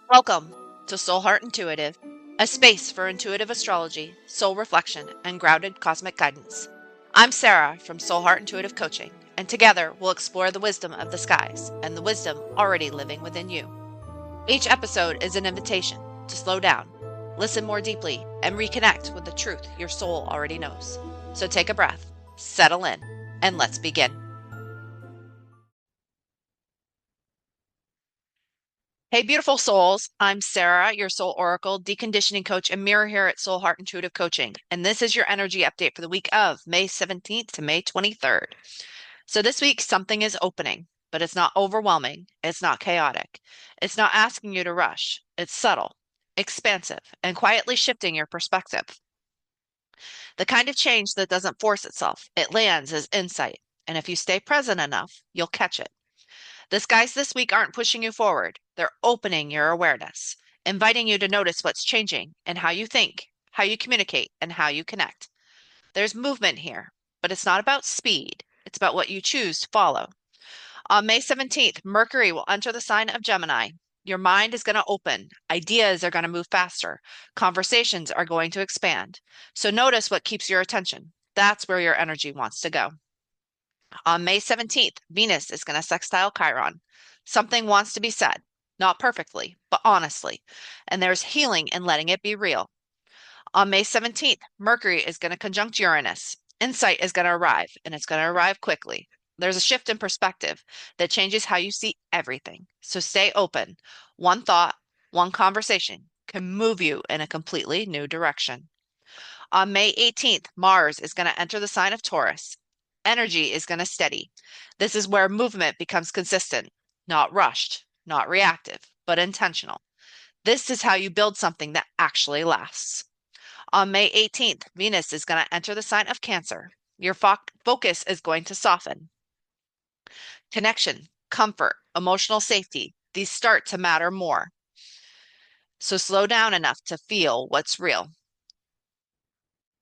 Welcome to Soul Heart Intuitive, a space for intuitive astrology, soul reflection, and grounded cosmic guidance. I'm Sarah from Soul Heart Intuitive Coaching, and together we'll explore the wisdom of the skies and the wisdom already living within you. Each episode is an invitation to slow down, listen more deeply, and reconnect with the truth your soul already knows. So take a breath, settle in, and let's begin. Hey, beautiful souls. I'm Sarah, your soul oracle, deconditioning coach, and mirror here at Soul Heart Intuitive Coaching. And this is your energy update for the week of May 17th to May 23rd. So this week, something is opening, but it's not overwhelming. It's not chaotic. It's not asking you to rush. It's subtle, expansive, and quietly shifting your perspective. The kind of change that doesn't force itself. It lands as insight. And if you stay present enough, you'll catch it. The skies this week aren't pushing you forward. They're opening your awareness, inviting you to notice what's changing and how you think, how you communicate, and how you connect. There's movement here, but it's not about speed. It's about what you choose to follow. On May 17th, Mercury will enter the sign of Gemini. Your mind is going to open. Ideas are going to move faster. Conversations are going to expand. So notice what keeps your attention. That's where your energy wants to go. On May 17th, Venus is going to sextile Chiron. Something wants to be said, not perfectly, but honestly. And there's healing in letting it be real. On May 17th, Mercury is going to conjunct Uranus. Insight is going to arrive, and it's going to arrive quickly. There's a shift in perspective that changes how you see everything. So stay open. One thought, one conversation can move you in a completely new direction. On May 18th, Mars is going to enter the sign of Taurus. Energy is going to steady. This is where movement becomes consistent, not rushed, not reactive, but intentional. This is how you build something that actually lasts. On May 18th, Venus is going to enter the sign of Cancer. Your focus is going to soften. Connection, comfort, emotional safety, these start to matter more. So slow down enough to feel what's real.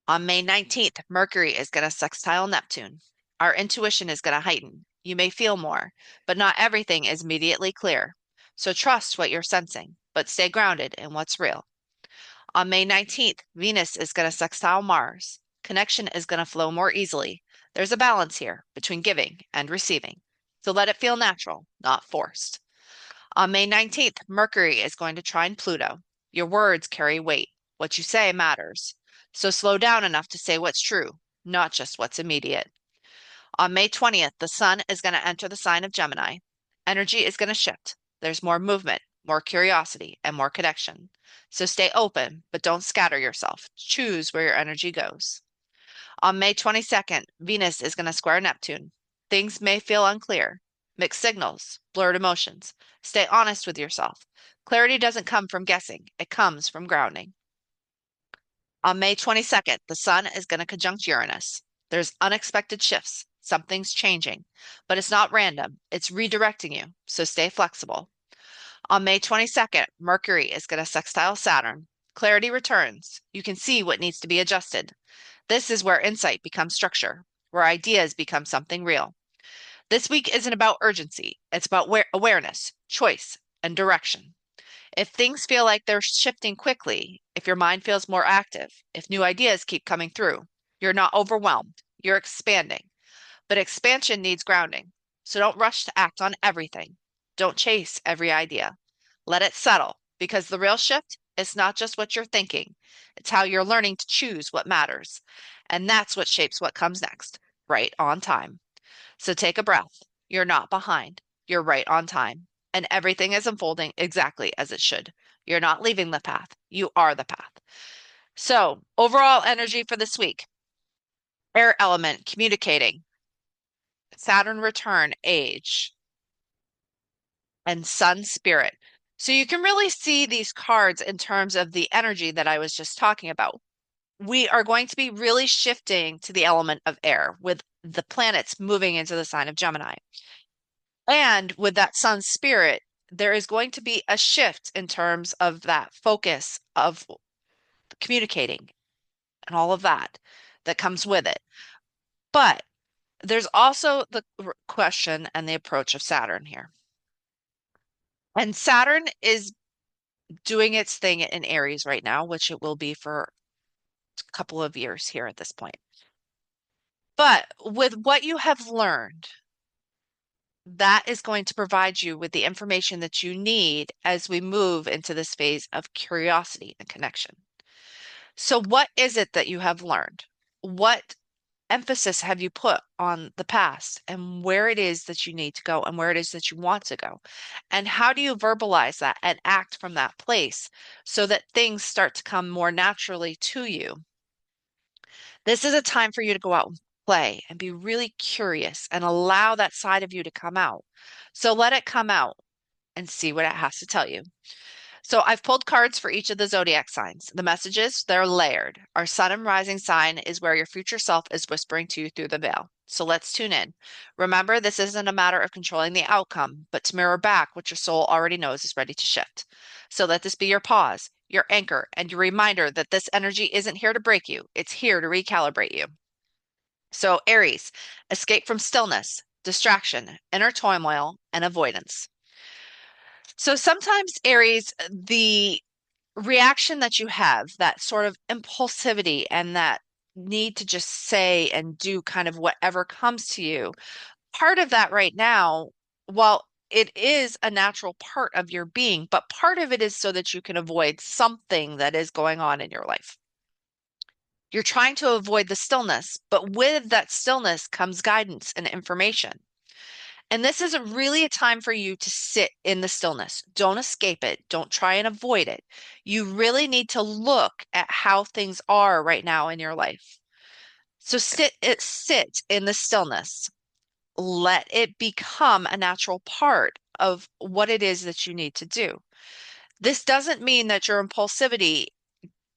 On May 19th, Mercury is going to sextile Neptune. Our intuition is going to heighten. You may feel more, but not everything is immediately clear. So trust what you're sensing, but stay grounded in what's real. On May 19th, Venus is going to sextile Mars. Connection is going to flow more easily. There's a balance here between giving and receiving. So let it feel natural, not forced. On May 19th, Mercury is going to trine Pluto. Your words carry weight. What you say matters. So slow down enough to say what's true, not just what's immediate. On May 20th, the sun is going to enter the sign of Gemini. Energy is going to shift. There's more movement, more curiosity, and more connection. So stay open, but don't scatter yourself. Choose where your energy goes. On May 22nd, Venus is going to square Neptune. Things may feel unclear. Mixed signals, blurred emotions. Stay honest with yourself. Clarity doesn't come from guessing, it comes from grounding. On May 22nd, the sun is going to conjunct Uranus. There's unexpected shifts. Something's changing, but it's not random. It's redirecting you, so stay flexible. On May 22nd, Mercury is going to sextile Saturn. Clarity returns. You can see what needs to be adjusted. This is where insight becomes structure, where ideas become something real. This week isn't about urgency. It's about awareness, choice, and direction. If things feel like they're shifting quickly, if your mind feels more active, if new ideas keep coming through, you're not overwhelmed. You're expanding. But expansion needs grounding. So don't rush to act on everything. Don't chase every idea. Let it settle, because the real shift is not just what you're thinking, it's how you're learning to choose what matters. And that's what shapes what comes next, right on time. So take a breath. You're not behind. You're right on time. And everything is unfolding exactly as it should. You're not leaving the path. You are the path. So, overall energy for this week: air element, communicating, Saturn return, age, and sun spirit. So you can really see these cards in terms of the energy that I was just talking about. We are going to be really shifting to the element of air with the planets moving into the sign of Gemini. And with that sun spirit, there is going to be a shift in terms of that focus of communicating and all of that that comes with it. But there's also the question and the approach of Saturn here. And Saturn is doing its thing in Aries right now, which it will be for a couple of years here at this point. But with what you have learned, that is going to provide you with the information that you need as we move into this phase of curiosity and connection. So, what is it that you have learned? What emphasis have you put on the past and where it is that you need to go and where it is that you want to go? And how do you verbalize that and act from that place so that things start to come more naturally to you? This is a time for you to go out and play and be really curious and allow that side of you to come out. So let it come out and see what it has to tell you. So I've pulled cards for each of the zodiac signs. The messages, they're layered. Our sun and rising sign is where your future self is whispering to you through the veil. So let's tune in. Remember, this isn't a matter of controlling the outcome, but to mirror back what your soul already knows is ready to shift. So let this be your pause, your anchor, and your reminder that this energy isn't here to break you. It's here to recalibrate you. So Aries, escape from stillness, distraction, inner turmoil, and avoidance. So sometimes Aries, the reaction that you have, that sort of impulsivity and that need to just say and do kind of whatever comes to you, part of that right now, while it is a natural part of your being, but part of it is so that you can avoid something that is going on in your life. You're trying to avoid the stillness, but with that stillness comes guidance and information. And this is really a time for you to sit in the stillness. Don't escape it. Don't try and avoid it. You really need to look at how things are right now in your life. So sit in the stillness. Let it become a natural part of what it is that you need to do. This doesn't mean that your impulsivity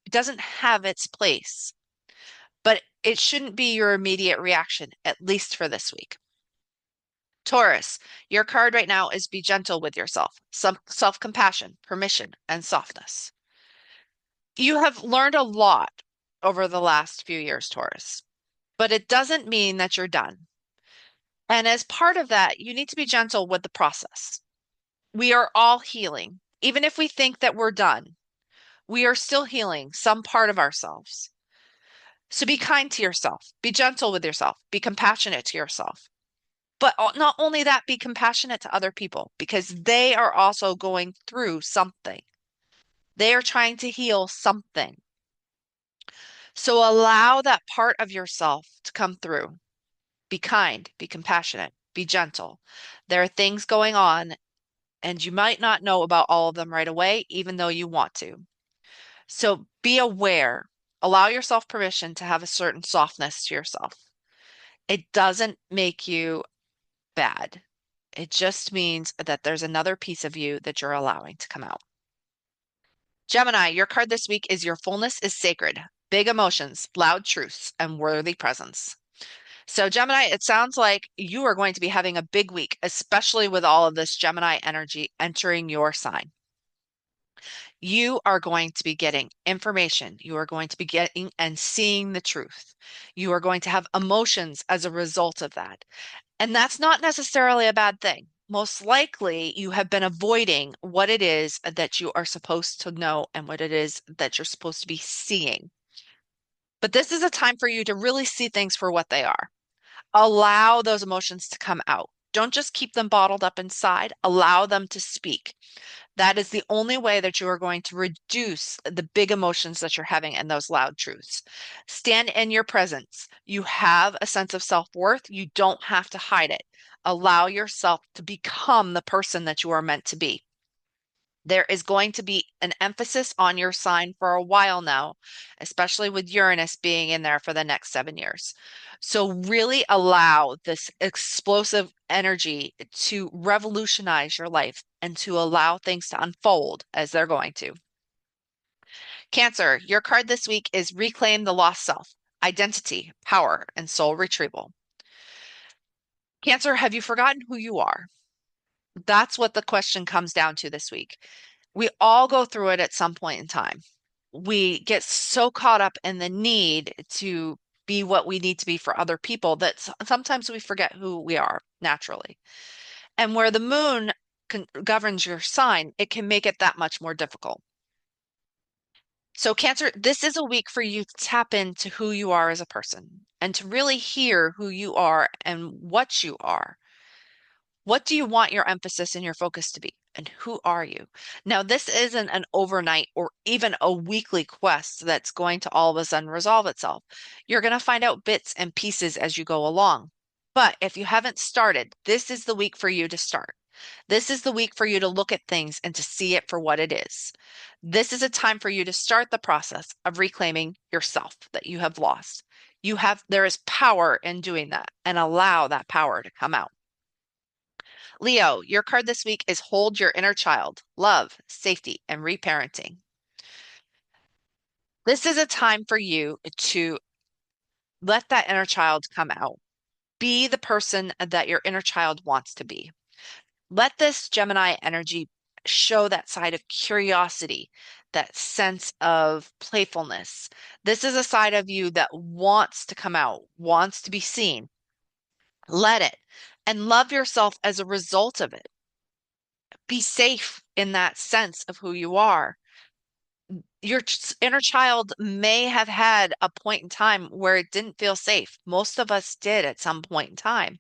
doesn't have its place, but it shouldn't be your immediate reaction, at least for this week. Taurus, your card right now is be gentle with yourself, some self-compassion, permission, and softness. You have learned a lot over the last few years, Taurus, but it doesn't mean that you're done. And as part of that, you need to be gentle with the process. We are all healing. Even if we think that we're done, we are still healing some part of ourselves. So be kind to yourself, be gentle with yourself, be compassionate to yourself. But not only that, be compassionate to other people because they are also going through something. They are trying to heal something. So allow that part of yourself to come through. Be kind, be compassionate, be gentle. There are things going on, and you might not know about all of them right away, even though you want to. So be aware. Allow yourself permission to have a certain softness to yourself. It doesn't make you bad. It just means that there's another piece of you that you're allowing to come out. Gemini, your card this week is your fullness is sacred. Big emotions, loud truths, and worthy presence. So, Gemini, it sounds like you are going to be having a big week, especially with all of this Gemini energy entering your sign. You are going to be getting information. You are going to be getting and seeing the truth. You are going to have emotions as a result of that. And that's not necessarily a bad thing. Most likely, you have been avoiding what it is that you are supposed to know and what it is that you're supposed to be seeing. But this is a time for you to really see things for what they are. Allow those emotions to come out. Don't just keep them bottled up inside. Allow them to speak. That is the only way that you are going to reduce the big emotions that you're having and those loud truths. Stand in your presence. You have a sense of self-worth. You don't have to hide it. Allow yourself to become the person that you are meant to be. There is going to be an emphasis on your sign for a while now, especially with Uranus being in there for the next 7 years. So, really allow this explosive energy to revolutionize your life and to allow things to unfold as they're going to. Cancer, your card this week is Reclaim the Lost Self, Identity, Power, and Soul Retrieval. Cancer, have you forgotten who you are? That's what the question comes down to this week. We all go through it at some point in time. We get so caught up in the need to be what we need to be for other people that sometimes we forget who we are naturally. And where the moon governs your sign, it can make it that much more difficult. So, Cancer, this is a week for you to tap into who you are as a person and to really hear who you are and what you are. What do you want your emphasis and your focus to be? And who are you? Now, this isn't an overnight or even a weekly quest that's going to all of a sudden resolve itself. You're going to find out bits and pieces as you go along. But if you haven't started, this is the week for you to start. This is the week for you to look at things and to see it for what it is. This is a time for you to start the process of reclaiming yourself that you have lost. There is power in doing that, and allow that power to come out. Leo, your card this week is Hold Your Inner Child, Love, Safety, and Reparenting. This is a time for you to let that inner child come out. Be the person that your inner child wants to be. Let this Gemini energy show that side of curiosity, that sense of playfulness. This is a side of you that wants to come out, wants to be seen. Let it and love yourself as a result of it. Be safe in that sense of who you are. Your inner child may have had a point in time where it didn't feel safe. Most of us did at some point in time.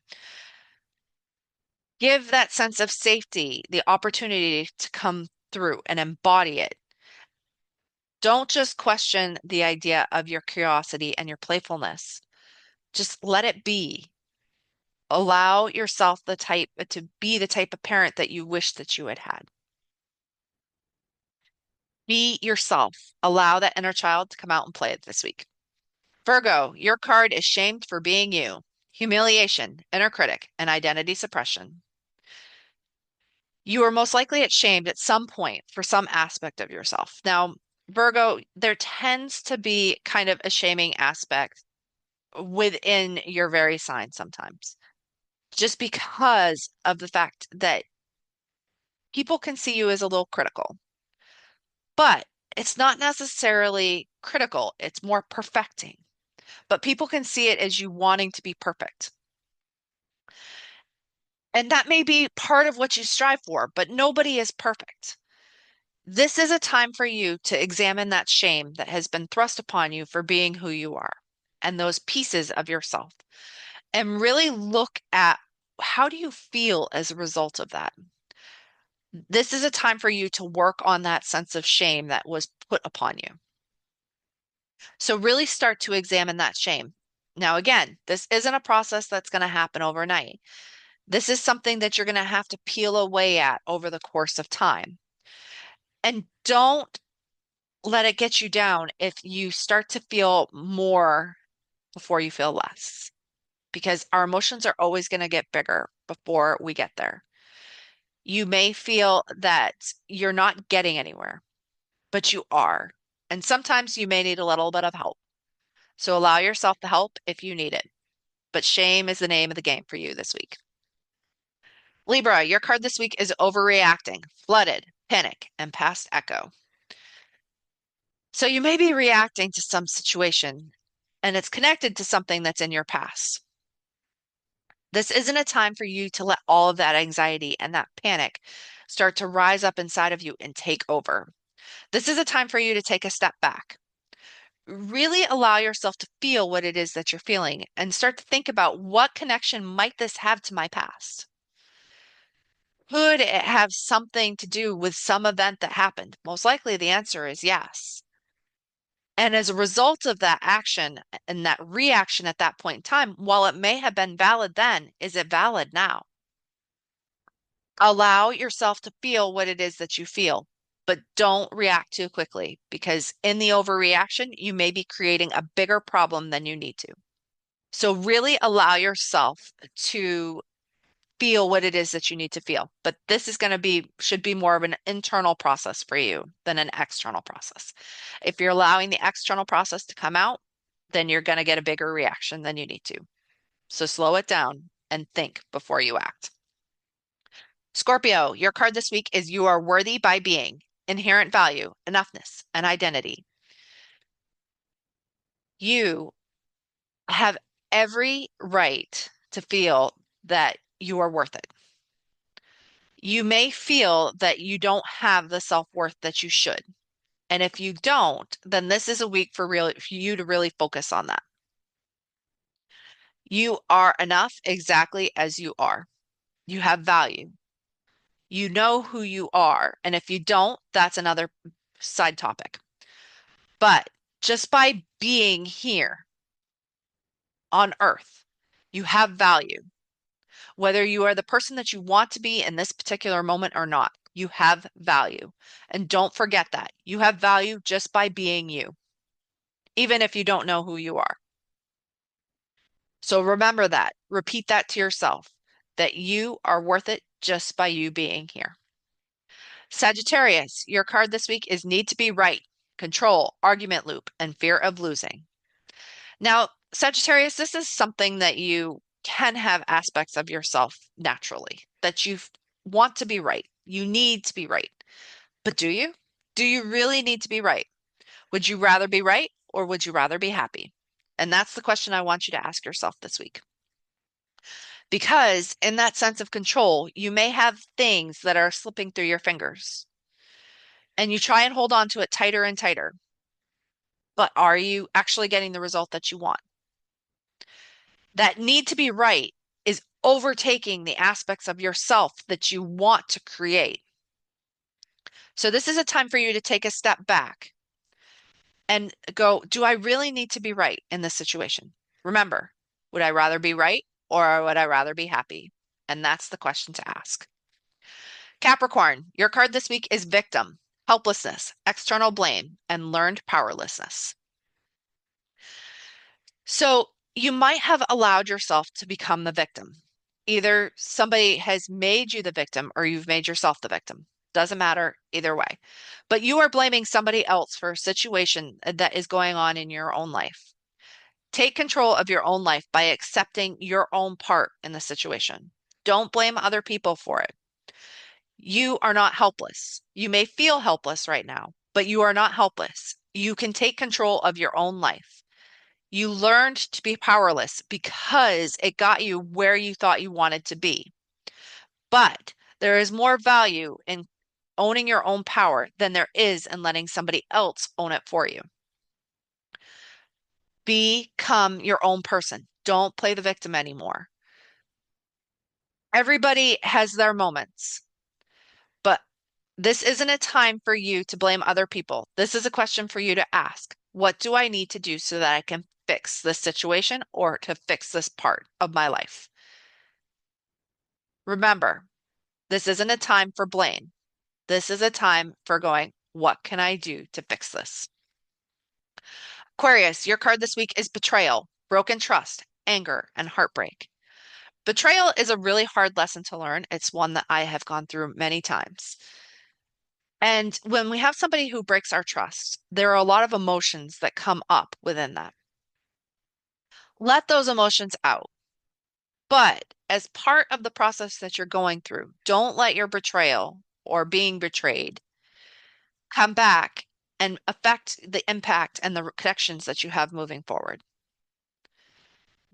Give that sense of safety the opportunity to come through and embody it. Don't just question the idea of your curiosity and your playfulness. Just let it be. Allow yourself to be the type of parent that you wish that you had had. Be yourself. Allow that inner child to come out and play it this week. Virgo, your card is Shamed for Being You, Humiliation, Inner Critic, and Identity Suppression. You are most likely shamed at some point for some aspect of yourself. Now, Virgo, there tends to be kind of a shaming aspect within your very sign sometimes, just because of the fact that people can see you as a little critical. But it's not necessarily critical, it's more perfecting. But people can see it as you wanting to be perfect. And that may be part of what you strive for, but nobody is perfect. This is a time for you to examine that shame that has been thrust upon you for being who you are and those pieces of yourself, and really look at how do you feel as a result of that. This is a time for you to work on that sense of shame that was put upon you. So really start to examine that shame. Now, again, this isn't a process that's going to happen overnight. This is something that you're going to have to peel away at over the course of time. And don't let it get you down if you start to feel more before you feel less, because our emotions are always going to get bigger before we get there. You may feel that you're not getting anywhere, but you are. And sometimes you may need a little bit of help. So allow yourself the help if you need it. But shame is the name of the game for you this week. Libra, your card this week is Overreacting, Flooded, Panic, and Past Echo. So you may be reacting to some situation and it's connected to something that's in your past. This isn't a time for you to let all of that anxiety and that panic start to rise up inside of you and take over. This is a time for you to take a step back. Really allow yourself to feel what it is that you're feeling and start to think about what connection might this have to my past? Could it have something to do with some event that happened? Most likely the answer is yes. And as a result of that action and that reaction at that point in time, while it may have been valid then, is it valid now? Allow yourself to feel what it is that you feel, but don't react too quickly because in the overreaction, you may be creating a bigger problem than you need to. So really allow yourself to feel what it is that you need to feel. But this is going to should be more of an internal process for you than an external process. If you're allowing the external process to come out, then you're going to get a bigger reaction than you need to. So slow it down and think before you act. Scorpio, your card this week is You Are Worthy by Being, Inherent Value, Enoughness, and Identity. You have every right to feel that you are worth it. You may feel that you don't have the self-worth that you should. And if you don't, then this is a week for you to really focus on that. You are enough exactly as you are. You have value. You know who you are. And if you don't, that's another side topic. But just by being here on Earth, you have value. Whether you are the person that you want to be in this particular moment or not, you have value. And don't forget that. You have value just by being you, even if you don't know who you are. So remember that. Repeat that to yourself, that you are worth it just by you being here. Sagittarius, your card this week is need to be right, control, argument loop, and fear of losing. Now, Sagittarius, this is something that you can have aspects of yourself naturally, that you want to be right. You need to be right. But do you? Do you really need to be right? Would you rather be right or would you rather be happy? And that's the question I want you to ask yourself this week. Because in that sense of control, you may have things that are slipping through your fingers and you try and hold on to it tighter and tighter. But are you actually getting the result that you want? That need to be right is overtaking the aspects of yourself that you want to create. So this is a time for you to take a step back and go, do I really need to be right in this situation? Remember, would I rather be right or would I rather be happy? And that's the question to ask. Capricorn, your card this week is victim, helplessness, external blame, and learned powerlessness. So you might have allowed yourself to become the victim. Either somebody has made you the victim or you've made yourself the victim. Doesn't matter either way. But you are blaming somebody else for a situation that is going on in your own life. Take control of your own life by accepting your own part in the situation. Don't blame other people for it. You are not helpless. You may feel helpless right now, but you are not helpless. You can take control of your own life. You learned to be powerless because it got you where you thought you wanted to be. But there is more value in owning your own power than there is in letting somebody else own it for you. Become your own person. Don't play the victim anymore. Everybody has their moments, but this isn't a time for you to blame other people. This is a question for you to ask. What do I need to do so that I can fix this situation or to fix this part of my life? Remember, this isn't a time for blame. This is a time for going, what can I do to fix this? Aquarius, your card this week is betrayal, broken trust, anger, and heartbreak. Betrayal is a really hard lesson to learn. It's one that I have gone through many times. And when we have somebody who breaks our trust, there are a lot of emotions that come up within that. Let those emotions out. But as part of the process that you're going through, don't let your betrayal or being betrayed come back and affect the impact and the connections that you have moving forward.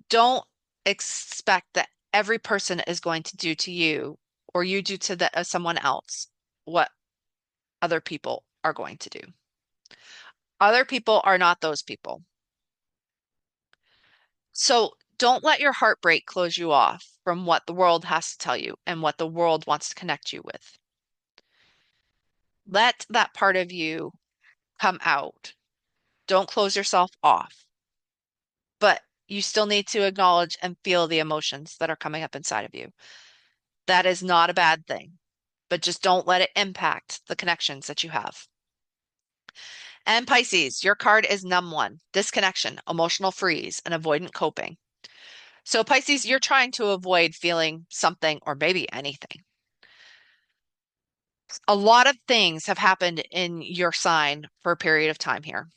Don't expect that every person is going to do to you or you do to someone else what other people are going to do. Other people are not those people. So don't let your heartbreak close you off from what the world has to tell you and what the world wants to connect you with. Let that part of you come out. Don't close yourself off, but you still need to acknowledge and feel the emotions that are coming up inside of you. That is not a bad thing, but just don't let it impact the connections that you have. And Pisces, your card is numb one, disconnection, emotional freeze, and avoidant coping. So Pisces, you're trying to avoid feeling something or maybe anything. A lot of things have happened in your sign for a period of time here.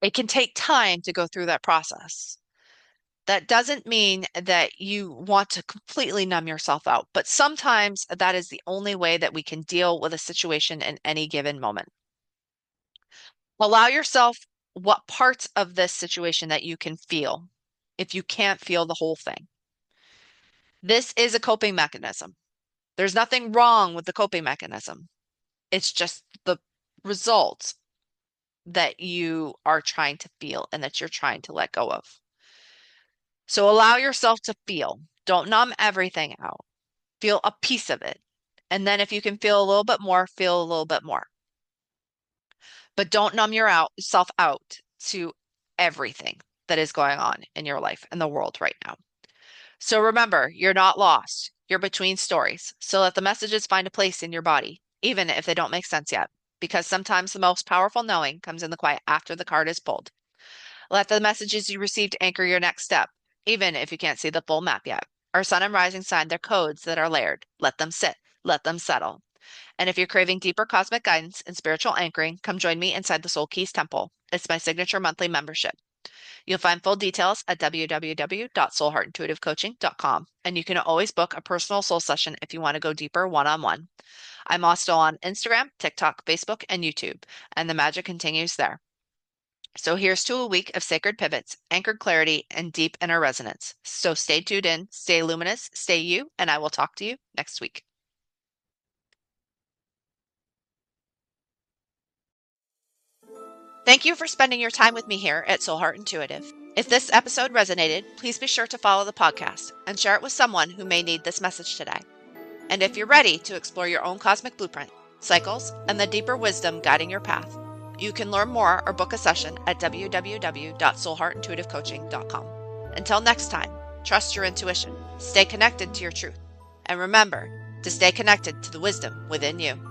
It can take time to go through that process. That doesn't mean that you want to completely numb yourself out, but sometimes that is the only way that we can deal with a situation in any given moment. Allow yourself what parts of this situation that you can feel if you can't feel the whole thing. This is a coping mechanism. There's nothing wrong with the coping mechanism. It's just the results that you are trying to feel and that you're trying to let go of. So allow yourself to feel. Don't numb everything out. Feel a piece of it. And then if you can feel a little bit more, feel a little bit more. But don't numb yourself out to everything that is going on in your life and the world right now. So remember, you're not lost. You're between stories. So let the messages find a place in your body, even if they don't make sense yet. Because sometimes the most powerful knowing comes in the quiet after the card is pulled. Let the messages you received anchor your next step, even if you can't see the full map yet. Our sun and rising sign, they're codes that are layered. Let them sit. Let them settle. And if you're craving deeper cosmic guidance and spiritual anchoring, come join me inside the Soul Keys Temple. It's my signature monthly membership. You'll find full details at www.soulheartintuitivecoaching.com. And you can always book a personal soul session if you want to go deeper one-on-one. I'm also on Instagram, TikTok, Facebook, and YouTube, and the magic continues there. So here's to a week of sacred pivots, anchored clarity, and deep inner resonance. So stay tuned in, stay luminous, stay you, and I will talk to you next week. Thank you for spending your time with me here at Soul Heart Intuitive. If this episode resonated, please be sure to follow the podcast and share it with someone who may need this message today. And if you're ready to explore your own cosmic blueprint, cycles, and the deeper wisdom guiding your path, you can learn more or book a session at www.soulheartintuitivecoaching.com. Until next time, trust your intuition, stay connected to your truth, and remember to stay connected to the wisdom within you.